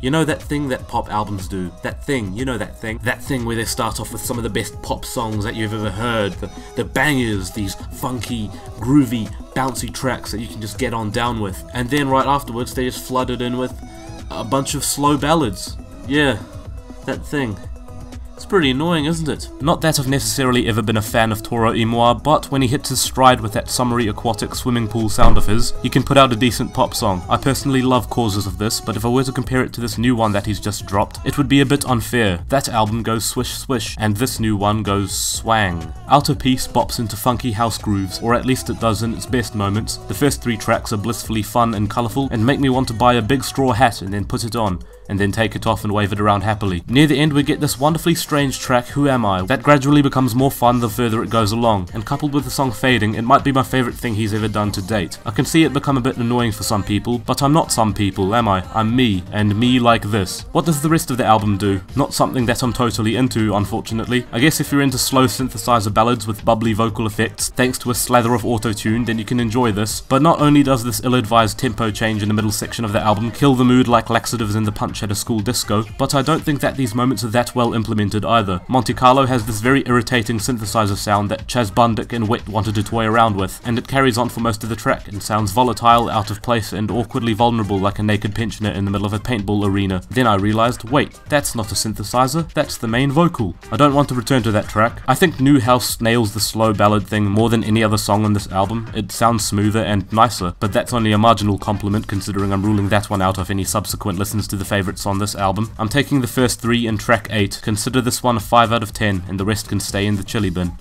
You know that thing that pop albums do? That thing, you know that thing? That thing where they start off with some of the best pop songs that you've ever heard. The bangers, these funky, groovy, bouncy tracks that you can just get on down with. And then right afterwards they just flood it in with a bunch of slow ballads. Yeah, that thing. It's pretty annoying, isn't it? Not that I've necessarily ever been a fan of Toro y Moi, but when he hits his stride with that summery aquatic swimming pool sound of his, he can put out a decent pop song. I personally love causes of this, but if I were to compare it to this new one that he's just dropped, it would be a bit unfair. That album goes swish swish, and this new one goes swang. Outer Peace bops into funky house grooves, or at least it does in its best moments. The first 3 tracks are blissfully fun and colourful, and make me want to buy a big straw hat and then put it on, and then take it off and wave it around happily. Near the end we get this wonderfully strange track, Who Am I, that gradually becomes more fun the further it goes along, and coupled with the song fading, it might be my favourite thing he's ever done to date. I can see it become a bit annoying for some people, but I'm not some people, am I? I'm me, and me like this. What does the rest of the album do? Not something that I'm totally into, unfortunately. I guess if you're into slow synthesizer ballads with bubbly vocal effects, thanks to a slather of auto-tune, then you can enjoy this. But not only does this ill-advised tempo change in the middle section of the album kill the mood like laxatives in the punch at a school disco, but I don't think that these moments are that well implemented either. Monte Carlo has this very irritating synthesizer sound that Chaz Bundick and Wet wanted to toy around with, and it carries on for most of the track and sounds volatile, out of place, and awkwardly vulnerable like a naked pensioner in the middle of a paintball arena. Then I realized, wait, that's not a synthesizer, that's the main vocal. I don't want to return to that track. I think New House nails the slow ballad thing more than any other song on this album. It sounds smoother and nicer, but that's only a marginal compliment considering I'm ruling that one out of any subsequent listens to the favourites on this album. I'm taking the first 3 in track 8, consider this one a 5 out of 10, and the rest can stay in the chili bin.